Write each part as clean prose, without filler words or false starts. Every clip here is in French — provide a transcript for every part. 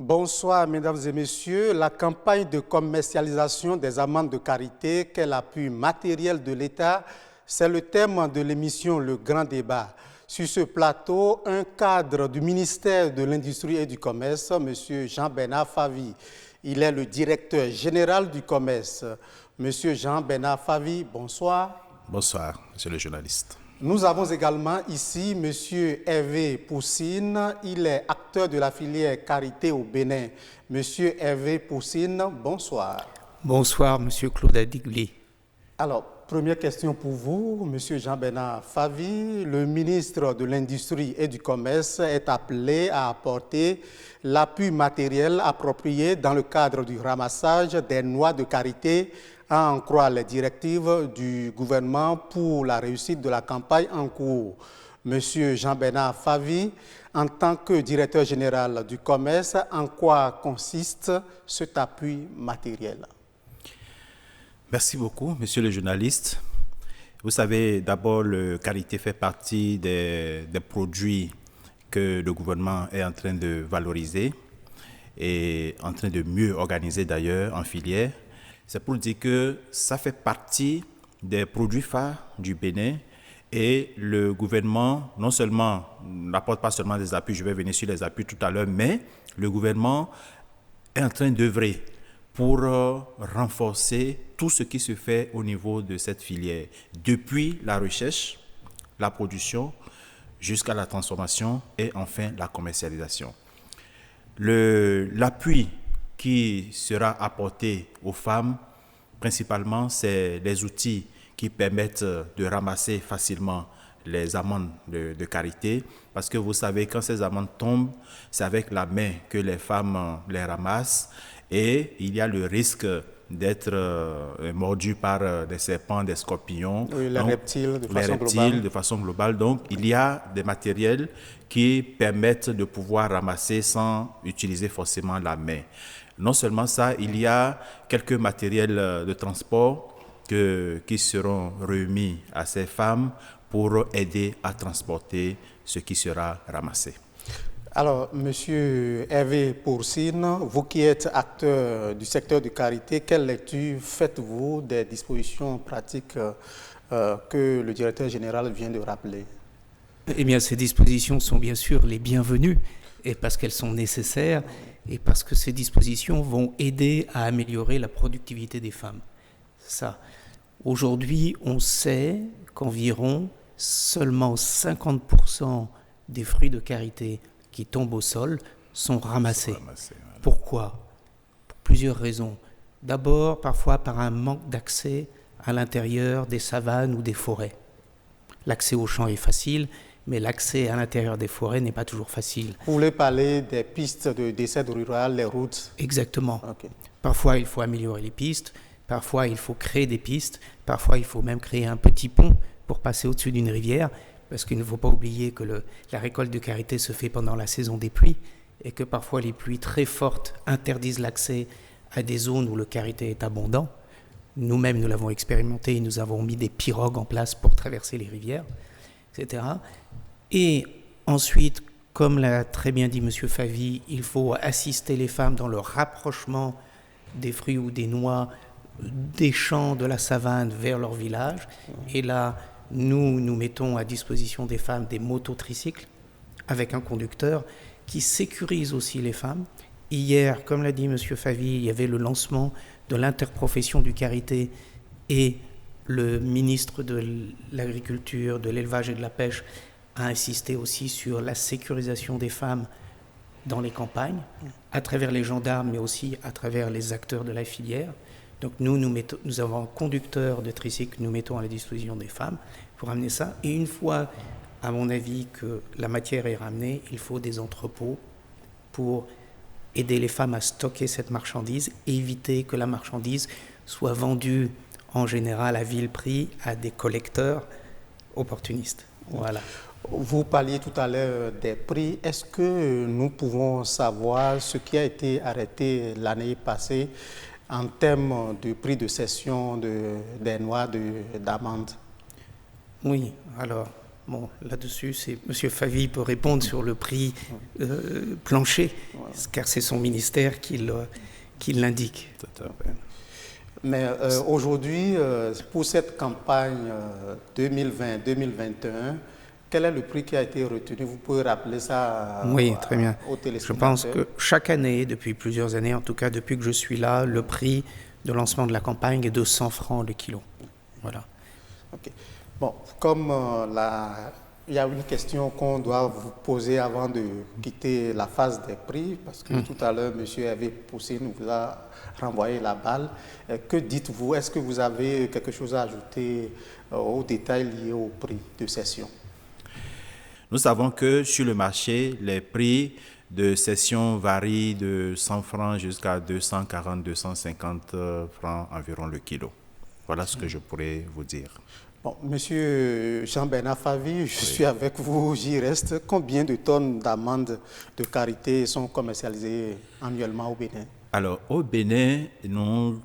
Bonsoir, mesdames et messieurs. La campagne de commercialisation des amendes de karité, quel appui matériel de l'État, c'est le thème de l'émission Le Grand Débat. Sur ce plateau, un cadre du ministère de l'Industrie et du Commerce, M. Jean-Bernard Favy. Il est le directeur général du commerce. M. Jean-Bernard Favy, bonsoir. Bonsoir, monsieur le journaliste. Nous avons également ici M. Hervé Poussine. Il est acteur de la filière karité au Bénin. M. Hervé Poussine, bonsoir. Bonsoir, M. Claude Adigli. Alors, première question pour vous, M. Jean-Bernard Favy. Le ministre de l'Industrie et du Commerce est appelé à apporter l'appui matériel approprié dans le cadre du ramassage des noix de karité, à en croire les directives du gouvernement pour la réussite de la campagne en cours. Monsieur Jean-Bernard Favy, en tant que directeur général du commerce, en quoi consiste cet appui matériel? Merci beaucoup, monsieur le journaliste. Vous savez, d'abord, le karité fait partie des produits que le gouvernement est en train de valoriser et en train de mieux organiser d'ailleurs en filière. C'est pour dire que ça fait partie des produits phares du Bénin et le gouvernement, non seulement n'apporte pas seulement des appuis, je vais venir sur les appuis tout à l'heure, mais le gouvernement est en train d'œuvrer pour renforcer tout ce qui se fait au niveau de cette filière, depuis la recherche, la production, jusqu'à la transformation et enfin la commercialisation. L'appui qui sera apporté aux femmes, principalement, c'est les outils qui permettent de ramasser facilement les amendes de karité, parce que vous savez, quand ces amendes tombent, c'est avec la main que les femmes les ramassent et il y a le risque d'être mordu par des serpents, des scorpions. Oui, les reptiles de façon globale. Donc, il y a des matériels qui permettent de pouvoir ramasser sans utiliser forcément la main. Non seulement ça, il y a quelques matériels de transport qui seront remis à ces femmes pour aider à transporter ce qui sera ramassé. Alors, Monsieur Hervé Poussine, vous qui êtes acteur du secteur du karité, quelle lecture faites-vous des dispositions pratiques que le directeur général vient de rappeler? Eh bien, ces dispositions sont bien sûr les bienvenues, et parce qu'elles sont nécessaires, et parce que ces dispositions vont aider à améliorer la productivité des femmes. Ça. Aujourd'hui, on sait qu'environ seulement 50% des fruits de karité qui tombent au sol sont ramassés. Voilà. Pourquoi? Pour plusieurs raisons. D'abord, parfois par un manque d'accès à l'intérieur des savanes ou des forêts. L'accès aux champs est facile, mais l'accès à l'intérieur des forêts n'est pas toujours facile. Vous voulez parler des pistes de dessert rural, les routes? Exactement. Okay. Parfois, il faut améliorer les pistes, parfois, il faut créer des pistes, parfois, il faut même créer un petit pont pour passer au-dessus d'une rivière, parce qu'il ne faut pas oublier que la récolte de karité se fait pendant la saison des pluies, et que parfois, les pluies très fortes interdisent l'accès à des zones où le karité est abondant. Nous-mêmes, nous l'avons expérimenté et nous avons mis des pirogues en place pour traverser les rivières, etc. Et ensuite, comme l'a très bien dit M. Favy, il faut assister les femmes dans le rapprochement des fruits ou des noix des champs de la savane vers leur village. Et là, nous mettons à disposition des femmes des mototricycles avec un conducteur qui sécurise aussi les femmes. Hier, comme l'a dit M. Favy, il y avait le lancement de l'interprofession du karité et le ministre de l'Agriculture, de l'Élevage et de la Pêche a insisté aussi sur la sécurisation des femmes dans les campagnes, à travers les gendarmes, mais aussi à travers les acteurs de la filière. Donc nous avons un conducteur de tricycle que nous mettons à la disposition des femmes pour amener ça. Et une fois, à mon avis, que la matière est ramenée, il faut des entrepôts pour aider les femmes à stocker cette marchandise, éviter que la marchandise soit vendue en général à vil prix à des collecteurs opportunistes. Voilà. Vous parliez tout à l'heure des prix. Est-ce que nous pouvons savoir ce qui a été arrêté l'année passée en termes de prix de cession des noix d'amande? Oui, alors, bon, là-dessus, c'est M. Favy peut répondre sur le prix plancher. car c'est son ministère qui l'indique. Tout à fait. Mais aujourd'hui, pour cette campagne 2020-2021, quel est le prix qui a été retenu? Vous pouvez rappeler ça Oui, très bien. aux Je téléspectateurs. pense que chaque année, depuis plusieurs années, en tout cas depuis que je suis là, le prix de lancement de la campagne est de 100 francs le kilo. Voilà. Ok. Bon, comme il y a une question qu'on doit vous poser avant de quitter la phase des prix, parce que tout à l'heure, M. Hervé Poussine vous a renvoyé la balle. Que dites-vous? Est-ce que vous avez quelque chose à ajouter aux détails liés au prix de cession? Nous savons que sur le marché, les prix de cession varient de 100 francs jusqu'à 240-250 francs environ le kilo. Voilà ce que je pourrais vous dire. Bon, Monsieur Jean-Bernard Favi, je suis avec vous, j'y reste. Combien de tonnes d'amandes de karité sont commercialisées annuellement au Bénin? Alors, au Bénin, nous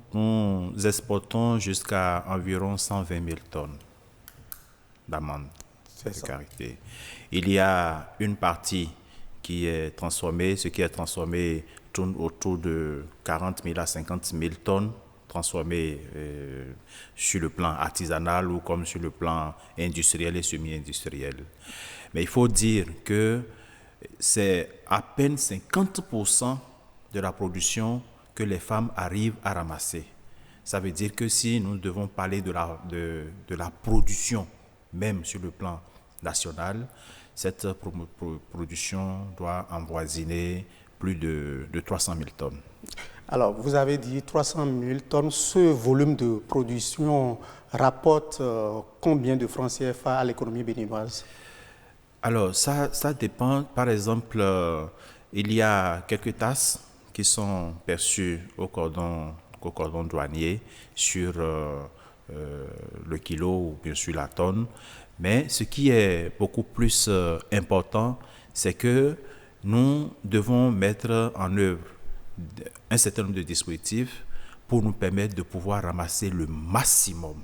exportons jusqu'à environ 120 000 tonnes d'amandes de karité. Il y a une partie qui est transformée, ce qui est transformé tourne autour de 40 000 à 50 000 tonnes transformées sur le plan artisanal ou comme sur le plan industriel et semi-industriel. Mais il faut dire que c'est à peine 50% de la production que les femmes arrivent à ramasser. Ça veut dire que si nous devons parler de la production, même sur le plan national, cette production doit avoisiner plus de 300 000 tonnes. Alors, vous avez dit 300 000 tonnes. Ce volume de production rapporte combien de francs CFA à l'économie béninoise? Alors, ça dépend. Par exemple, il y a quelques tasses qui sont perçues au cordon douanier sur le kilo ou bien sûr la tonne. Mais ce qui est beaucoup plus important, c'est que nous devons mettre en œuvre un certain nombre de dispositifs pour nous permettre de pouvoir ramasser le maximum.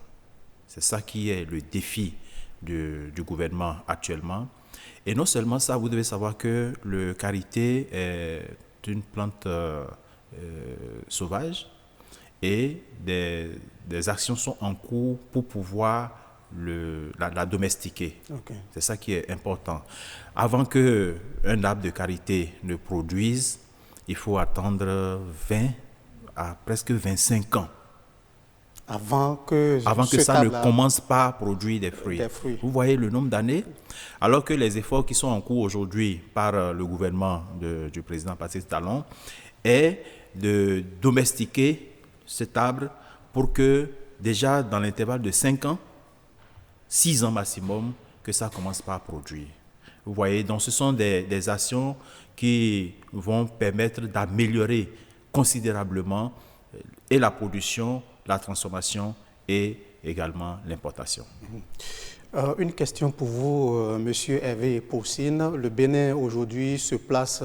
C'est ça qui est le défi du gouvernement actuellement. Et non seulement ça, vous devez savoir que le karité est une plante sauvage et des actions sont en cours pour pouvoir la domestiquer. Okay. C'est ça qui est important. Avant qu'un arbre de karité ne produise, il faut attendre 20 à presque 25 ans. Avant que ça ne commence pas à produire des fruits. Vous voyez le nombre d'années? Alors que les efforts qui sont en cours aujourd'hui par le gouvernement du président Patrice Talon est de domestiquer cet arbre pour que déjà dans l'intervalle de 5 ans, 6 ans maximum, que ça commence pas à produire. Vous voyez, donc ce sont des actions qui vont permettre d'améliorer considérablement et la production, la transformation et également l'importation. Une question pour vous, Monsieur Hervé Poussine. Le Bénin aujourd'hui se place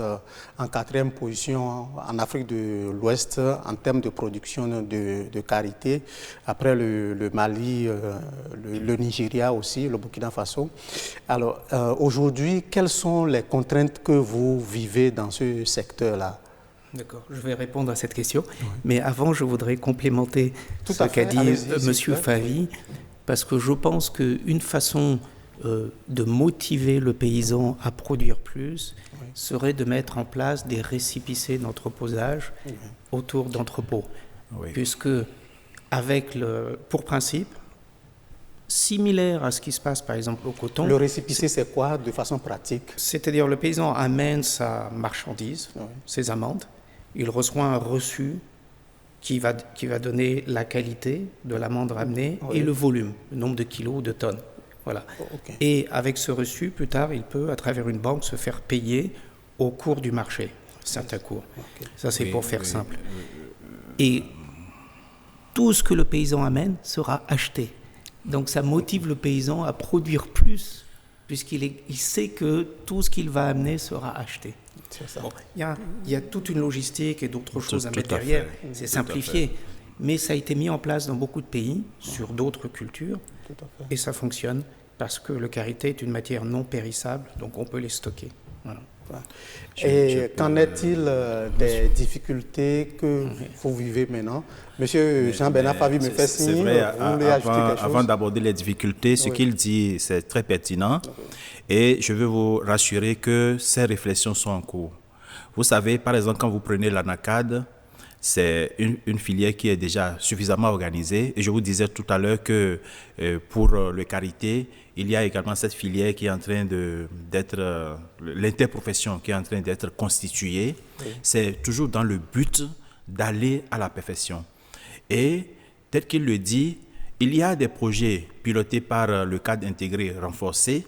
en 4e position en Afrique de l'Ouest en termes de production de karité, après le Mali, le Nigeria aussi, le Burkina Faso. Alors aujourd'hui, quelles sont les contraintes que vous vivez dans ce secteur-là? D'accord, je vais répondre à cette question. Oui. Mais avant, je voudrais complémenter ce qu'a dit M. Favi, parce que je pense qu'une façon de motiver le paysan à produire plus serait de mettre en place des récipicés d'entreposage autour d'entrepôts. Oui. Puisque, pour principe, similaire à ce qui se passe par exemple au coton. Le récipicé, c'est quoi de façon pratique? C'est-à-dire le paysan amène sa marchandise, ses amandes, il reçoit un reçu qui va donner la qualité de l'amande ramenée et le volume, le nombre de kilos ou de tonnes. Voilà. Okay. Et avec ce reçu, plus tard, il peut, à travers une banque, se faire payer au cours du marché, certains cours. Okay. Ça, c'est pour faire simple. Et tout ce que le paysan amène sera acheté. Donc ça motive le paysan à produire plus, puisqu'il sait que tout ce qu'il va amener sera acheté. Bon, il y a toute une logistique et d'autres choses à mettre derrière, c'est simplifié, mais ça a été mis en place dans beaucoup de pays, sur d'autres cultures, et ça fonctionne parce que le karité est une matière non périssable, donc on peut les stocker. Voilà. Et qu'en est-il des difficultés que vous vivez maintenant? Monsieur Jean-Bernard Favi me fait signe, vous voulez ajouter quelque chose? Avant d'aborder les difficultés, ce qu'il dit, c'est très pertinent. Et je veux vous rassurer que ces réflexions sont en cours. Vous savez, par exemple, quand vous prenez l'ANACAD, c'est une filière qui est déjà suffisamment organisée. Et je vous disais tout à l'heure que pour le karité, il y a également cette filière qui est en train d'être, l'interprofession qui est en train d'être constituée. Oui. C'est toujours dans le but d'aller à la perfection. Et tel qu'il le dit, il y a des projets pilotés par le cadre intégré renforcé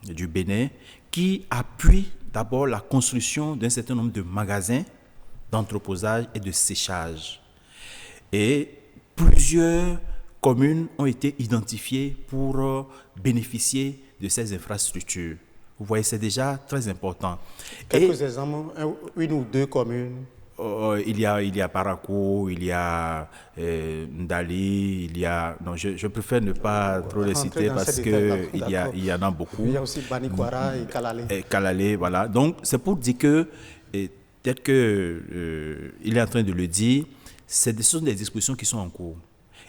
du Bénin qui appuient d'abord la construction d'un certain nombre de magasins d'entreposage et de séchage. Et plusieurs communes ont été identifiées pour bénéficier de ces infrastructures. Vous voyez, c'est déjà très important. Quelques exemples, une ou deux communes? Il y a Parakou, il y a Ndali, il y a... Non, je préfère ne pas trop les citer parce qu'il y en a beaucoup. Il y a aussi Banikwara et Kalalé. Kalalé, voilà. Donc, c'est pour dire que, peut-être qu'il est en train de le dire, ce sont des discussions qui sont en cours.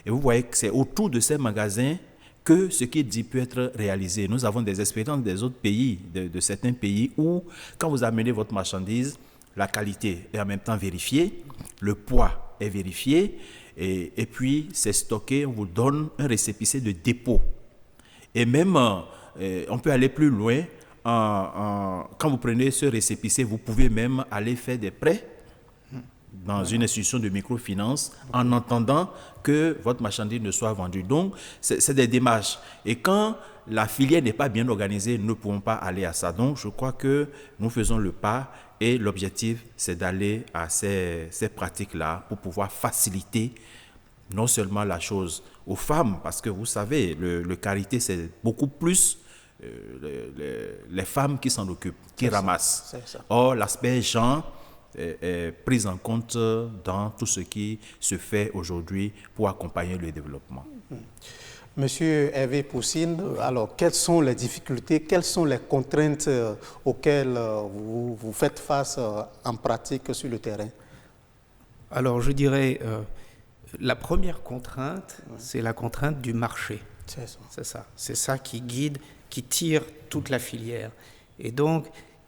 Et vous voyez que c'est autour de ces magasins que ce qu'il dit peut être réalisé. Nous avons des expériences des autres pays, de certains pays, où quand vous amenez votre marchandise, la qualité est en même temps vérifiée, le poids est vérifié, et puis c'est stocké, on vous donne un récépissé de dépôt. Et même, on peut aller plus loin, quand vous prenez ce récépissé, vous pouvez même aller faire des prêts dans une institution de microfinance en attendant que votre marchandise ne soit vendue. Donc, c'est des démarches. Et quand la filière n'est pas bien organisée, nous ne pouvons pas aller à ça. Donc, je crois que nous faisons le pas et l'objectif, c'est d'aller à ces pratiques-là pour pouvoir faciliter non seulement la chose aux femmes, parce que vous savez, le karité, c'est beaucoup plus les femmes qui s'en occupent, qui ramassent. Or, l'aspect genre est prise en compte dans tout ce qui se fait aujourd'hui pour accompagner le développement. Monsieur Hervé Poussine, alors quelles sont les difficultés, quelles sont les contraintes auxquelles vous faites face en pratique sur le terrain? Alors je dirais, la première contrainte, c'est la contrainte du marché. C'est ça. C'est ça qui guide, qui tire toute la filière. Et donc,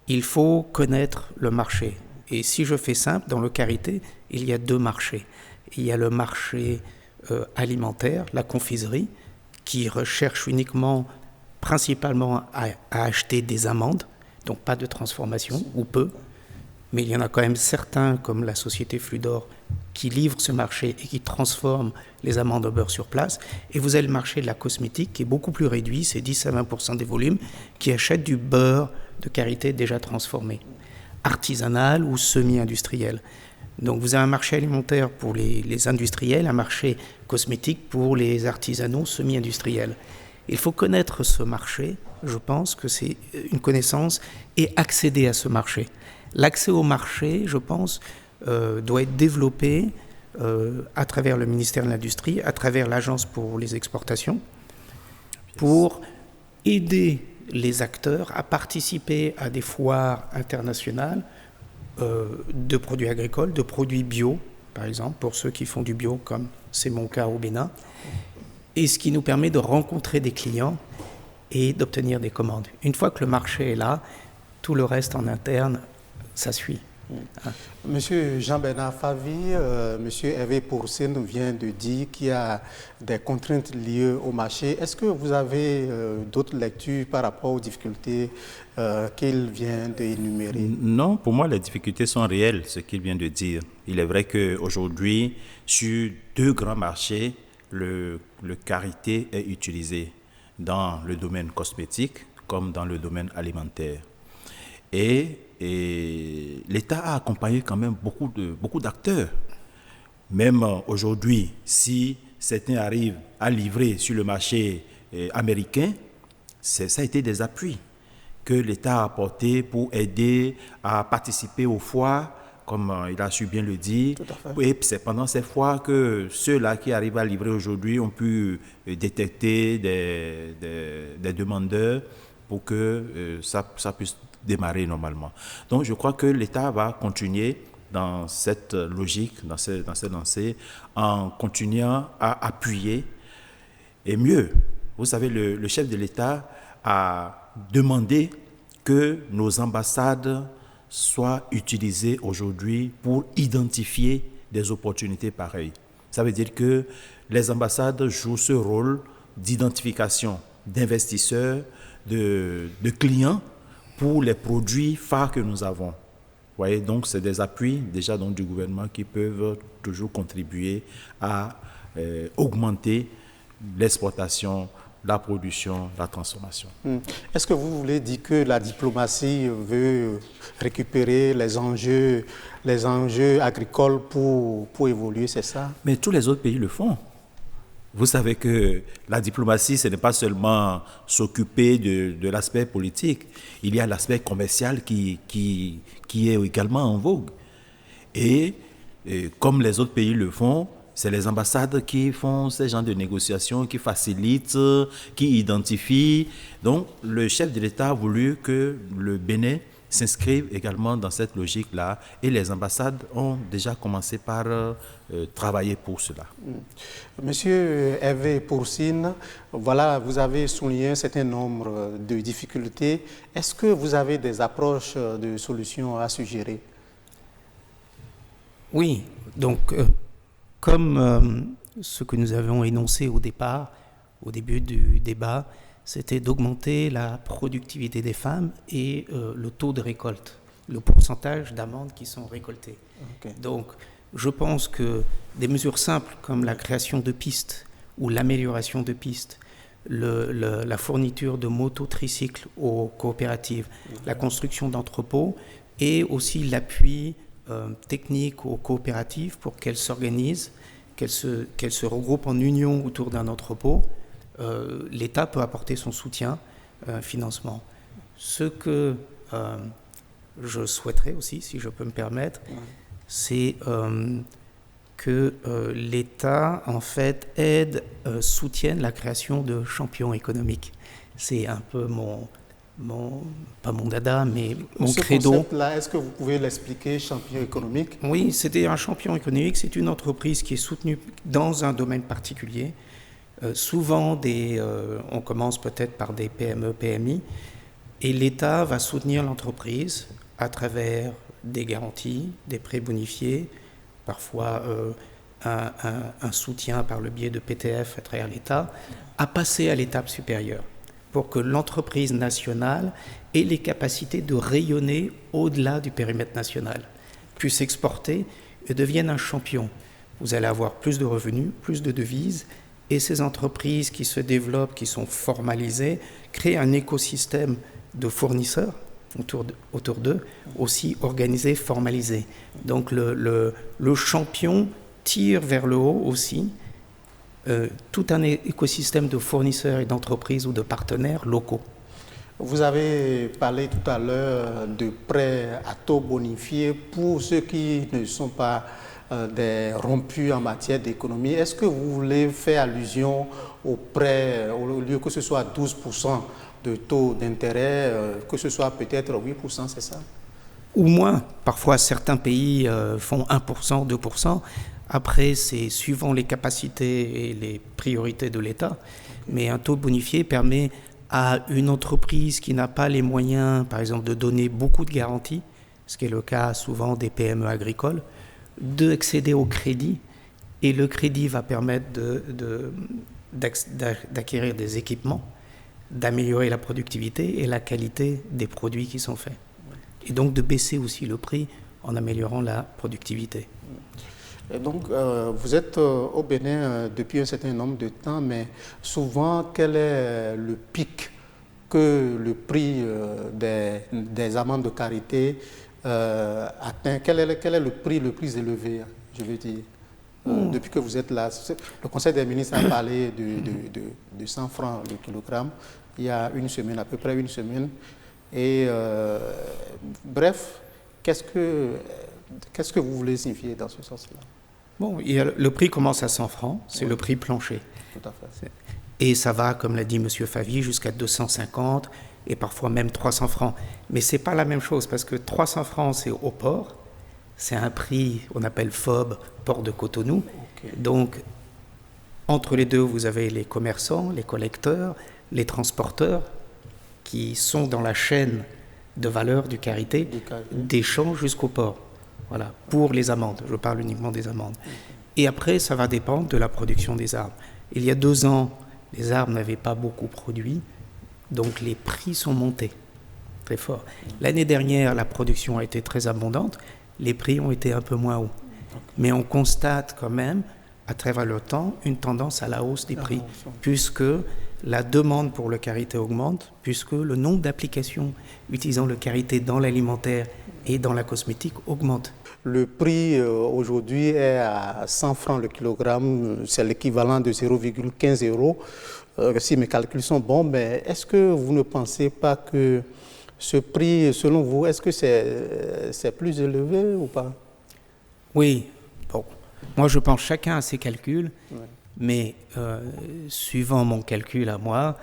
il faut connaître le marché. Et si je fais simple, dans le karité, il y a deux marchés. Il y a le marché alimentaire, la confiserie, qui recherche uniquement, principalement à acheter des amandes, donc pas de transformation, ou peu. Mais il y en a quand même certains, comme la société Fludor, qui livrent ce marché et qui transforment les amandes au beurre sur place. Et vous avez le marché de la cosmétique qui est beaucoup plus réduit, c'est 10 à 20% des volumes, qui achètent du beurre de karité déjà transformé, artisanal ou semi-industriel. Donc vous avez un marché alimentaire pour les industriels, un marché cosmétique pour les artisanaux semi-industriels. Il faut connaître ce marché, je pense que c'est une connaissance, et accéder à ce marché. L'accès au marché, je pense, doit être développé à travers le ministère de l'Industrie, à travers l'Agence pour les exportations, pour aider les acteurs à participer à des foires internationales de produits agricoles, de produits bio, par exemple, pour ceux qui font du bio, comme c'est mon cas au Bénin, et ce qui nous permet de rencontrer des clients et d'obtenir des commandes. Une fois que le marché est là, tout le reste en interne, ça suit. Monsieur Jean-Bernard Favi, Monsieur Hervé Poussine vient de dire qu'il y a des contraintes liées au marché. Est-ce que vous avez d'autres lectures par rapport aux difficultés qu'il vient d'énumérer? Non, pour moi, les difficultés sont réelles, ce qu'il vient de dire. Il est vrai qu'aujourd'hui, sur deux grands marchés, le karité est utilisé dans le domaine cosmétique comme dans le domaine alimentaire. Et l'État a accompagné quand même beaucoup d'acteurs. Même aujourd'hui, si certains arrivent à livrer sur le marché américain, ça a été des appuis que l'État a apportés pour aider à participer aux foires, comme il a su bien le dire. Et c'est pendant ces foires que ceux-là qui arrivent à livrer aujourd'hui ont pu détecter des demandeurs pour que ça puisse démarrer normalement. Donc je crois que l'État va continuer dans cette logique, dans cette lancée, en continuant à appuyer. Et mieux, vous savez, le chef de l'État a demandé que nos ambassades soient utilisées aujourd'hui pour identifier des opportunités pareilles. Ça veut dire que les ambassades jouent ce rôle d'identification d'investisseurs, de clients pour les produits phares que nous avons. Vous voyez, donc c'est des appuis déjà donc, du gouvernement qui peuvent toujours contribuer à augmenter l'exportation, la production, la transformation. Est-ce que vous voulez dire que la diplomatie veut récupérer les enjeux agricoles pour évoluer, c'est ça? Mais tous les autres pays le font. Vous savez que la diplomatie, ce n'est pas seulement s'occuper de l'aspect politique. Il y a l'aspect commercial qui est également en vogue. Et comme les autres pays le font, c'est les ambassades qui font ces genres de négociations, qui facilitent, qui identifient. Donc, le chef de l'État a voulu que le Bénin s'inscrivent également dans cette logique-là et les ambassades ont déjà commencé par travailler pour cela. Monsieur Hervé Poursine, voilà, vous avez souligné un certain nombre de difficultés. Est-ce que vous avez des approches de solutions à suggérer? Oui, donc comme ce que nous avons énoncé au début du débat, c'était d'augmenter la productivité des femmes et le taux de récolte, le pourcentage d'amandes qui sont récoltées. Okay. Donc, je pense que des mesures simples comme la création de pistes ou l'amélioration de pistes, la fourniture de mototricycles aux coopératives, la construction d'entrepôts et aussi l'appui technique aux coopératives pour qu'elles s'organisent, qu'elles se regroupent en union autour d'un entrepôt. L'État peut apporter son soutien, financement. Ce que je souhaiterais aussi, si je peux me permettre, c'est que l'État, en fait, soutienne la création de champions économiques. C'est un peu pas mon dada, mais mon credo. Ce concept-là, est-ce que vous pouvez l'expliquer, champion économique? Oui, c'était un champion économique, c'est une entreprise qui est soutenue dans un domaine particulier. Souvent, on commence peut-être par des PME, PMI, et l'État va soutenir l'entreprise à travers des garanties, des prêts bonifiés, parfois un soutien par le biais de PTF à travers l'État, à passer à l'étape supérieure pour que l'entreprise nationale ait les capacités de rayonner au-delà du périmètre national, puisse exporter et devienne un champion. Vous allez avoir plus de revenus, plus de devises, et ces entreprises qui se développent, qui sont formalisées, créent un écosystème de fournisseurs autour d'eux, aussi organisés, formalisés. Donc le champion tire vers le haut aussi tout un écosystème de fournisseurs et d'entreprises ou de partenaires locaux. Vous avez parlé tout à l'heure de prêts à taux bonifiés pour ceux qui ne sont pas des rompus en matière d'économie. Est-ce que vous voulez faire allusion aux prêts, au lieu que ce soit 12% de taux d'intérêt, que ce soit peut-être 8%, c'est ça? Ou moins. Parfois, certains pays font 1%, 2%. Après, c'est suivant les capacités et les priorités de l'État. Mais un taux bonifié permet à une entreprise qui n'a pas les moyens, par exemple, de donner beaucoup de garanties, ce qui est le cas souvent des PME agricoles, d'accéder au crédit. Et le crédit va permettre d'acquérir des équipements, d'améliorer la productivité et la qualité des produits qui sont faits. Et donc de baisser aussi le prix en améliorant la productivité. Et donc, vous êtes au Bénin depuis un certain nombre de temps, mais souvent, quel est le pic que le prix des amendes de karité atteint? Quel est le prix le plus élevé, je veux dire, depuis que vous êtes là? Le Conseil des ministres a parlé de 100 francs le kilogramme il y a une semaine, à peu près une semaine. Et bref, qu'est-ce que vous voulez signifier dans ce sens-là? Bon, le prix commence à 100 francs, c'est le prix plancher. Tout à fait. Et ça va, comme l'a dit M. Favy, jusqu'à 250. et parfois même 300 francs. Mais ce n'est pas la même chose parce que 300 francs, c'est au port. C'est un prix, on appelle FOB, port de Cotonou. Okay. Donc, entre les deux, vous avez les commerçants, les collecteurs, les transporteurs qui sont dans la chaîne de valeur du karité, des champs jusqu'au port. Voilà, pour les amendes. Je parle uniquement des amendes. Et après, ça va dépendre de la production des arbres. Il y a 2 ans, les arbres n'avaient pas beaucoup produit, donc les prix sont montés très fort. L'année dernière, la production a été très abondante, les prix ont été un peu moins hauts. Mais on constate quand même, à travers le temps, une tendance à la hausse des prix, puisque la demande pour le karité augmente, puisque le nombre d'applications utilisant le karité dans l'alimentaire et dans la cosmétique augmente. Le prix aujourd'hui est à 100 francs le kilogramme, c'est l'équivalent de 0,15 euros, si mes calculs sont bons, mais est-ce que vous ne pensez pas que ce prix, selon vous, est-ce que c'est plus élevé ou pas? Oui, bon, moi je pense chacun a ses calculs, mais suivant mon calcul à moi,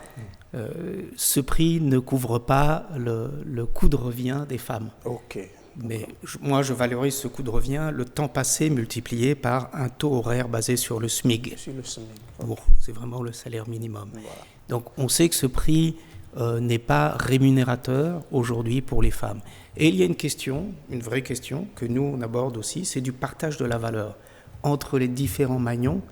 ce prix ne couvre pas le coût de revient des femmes. Ok. Mais moi, je valorise ce coût de revient, le temps passé multiplié par un taux horaire basé sur le SMIC. Sur le SMIC. Bon, c'est vraiment le salaire minimum. Voilà. Donc, on sait que ce prix n'est pas rémunérateur aujourd'hui pour les femmes. Et il y a une vraie question que nous, on aborde aussi, c'est du partage de la valeur entre les différents maillons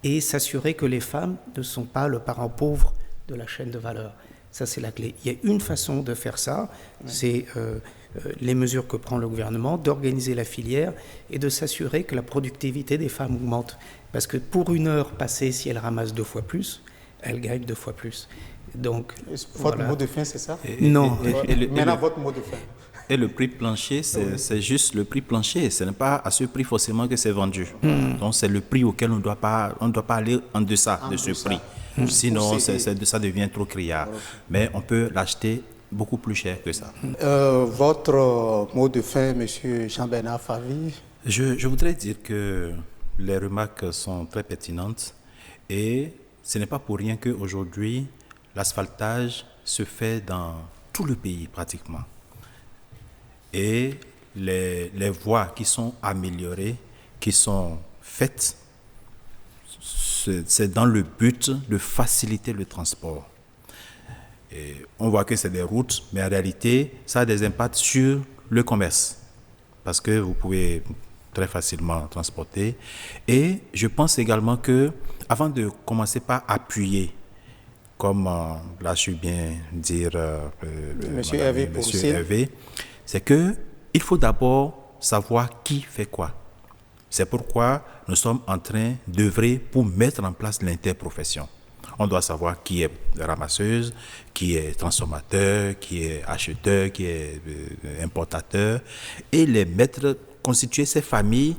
et s'assurer que les femmes ne sont pas le parent pauvre de la chaîne de valeur. Ça, c'est la clé. Il y a une façon de faire ça, c'est les mesures que prend le gouvernement, d'organiser la filière et de s'assurer que la productivité des femmes augmente. Parce que pour une heure passée, si elles ramassent 2 fois plus, elles gagnent 2 fois plus. Donc, votre mot de fin, c'est ça? Non. Maintenant, votre mot de fin. Et le prix plancher, c'est juste le prix plancher. Ce n'est pas à ce prix forcément que c'est vendu. Donc, c'est le prix auquel on ne doit pas aller en deçà de ce prix. Sinon, ça devient trop criard. Mais on peut l'acheter beaucoup plus cher que ça. Votre mot de fin, M. Jean-Bernard Favi? Je voudrais dire que les remarques sont très pertinentes et ce n'est pas pour rien qu'aujourd'hui, l'asphaltage se fait dans tout le pays pratiquement. Et les voies qui sont améliorées, qui sont faites, c'est dans le but de faciliter le transport. Et on voit que c'est des routes, mais en réalité, ça a des impacts sur le commerce, parce que vous pouvez très facilement transporter. Et je pense également que, avant de commencer par appuyer, comme là je vais bien dire Monsieur Hervé, c'est qu'il faut d'abord savoir qui fait quoi. C'est pourquoi nous sommes en train d'œuvrer pour mettre en place l'interprofession. On doit savoir qui est ramasseuse, qui est transformateur, qui est acheteur, qui est importateur, et les mettre, constituer ces familles,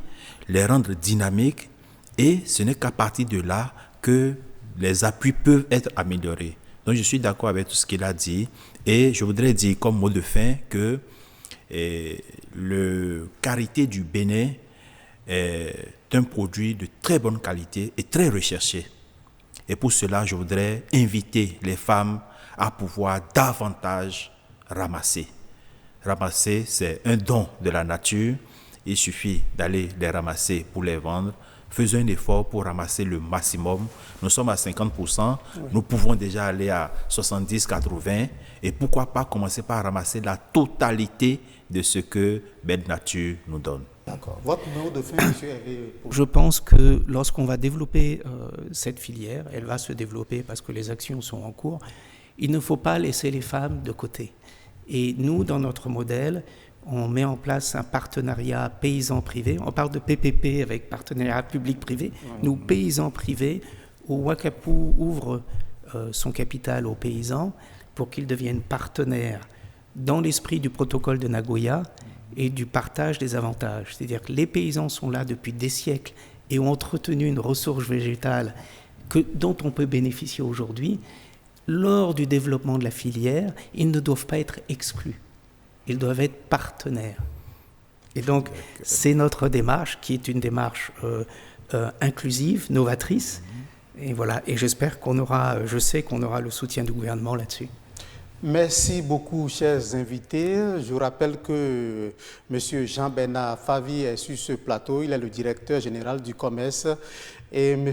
les rendre dynamiques, et ce n'est qu'à partir de là que les appuis peuvent être améliorés. Donc je suis d'accord avec tout ce qu'il a dit, et je voudrais dire comme mot de fin que le karité du Bénin est un produit de très bonne qualité et très recherché. Et pour cela, je voudrais inviter les femmes à pouvoir davantage ramasser. Ramasser, c'est un don de la nature. Il suffit d'aller les ramasser pour les vendre. Faisons un effort pour ramasser le maximum. Nous sommes à 50%. Nous pouvons déjà aller à 70-80%. Et pourquoi pas commencer par ramasser la totalité de ce que Belle Nature nous donne. D'accord. Votre mot de fin, monsieur Hervé? Je pense que lorsqu'on va développer cette filière, elle va se développer parce que les actions sont en cours, il ne faut pas laisser les femmes de côté. Et nous, dans notre modèle, on met en place un partenariat paysan-privé. On parle de PPP avec partenariat public-privé. Nous, paysans privés, où Wakapu ouvre son capital aux paysans pour qu'ils deviennent partenaires dans l'esprit du protocole de Nagoya et du partage des avantages. C'est-à-dire que les paysans sont là depuis des siècles et ont entretenu une ressource végétale dont on peut bénéficier aujourd'hui. Lors du développement de la filière, ils ne doivent pas être exclus. Ils doivent être partenaires. Et donc, c'est notre démarche qui est une démarche inclusive, novatrice. Et voilà. Et j'espère je sais qu'on aura le soutien du gouvernement là-dessus. Merci beaucoup, chers invités. Je rappelle que M. Jean-Bernard Favy est sur ce plateau. Il est le directeur général du commerce. Et M.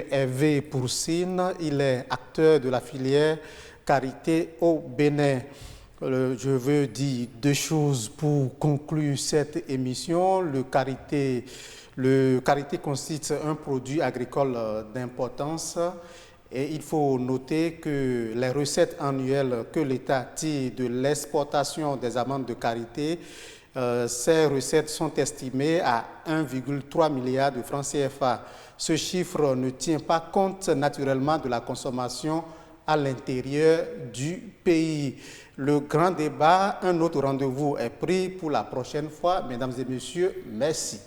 Hervé Poursine, il est acteur de la filière Karité au Bénin. Je veux dire deux choses pour conclure cette émission. Le karité constitue un produit agricole d'importance. Et il faut noter que les recettes annuelles que l'État tire de l'exportation des amandes de karité, ces recettes sont estimées à 1,3 milliard de francs CFA. Ce chiffre ne tient pas compte naturellement de la consommation à l'intérieur du pays. Le grand débat, un autre rendez-vous est pris pour la prochaine fois. Mesdames et messieurs, merci.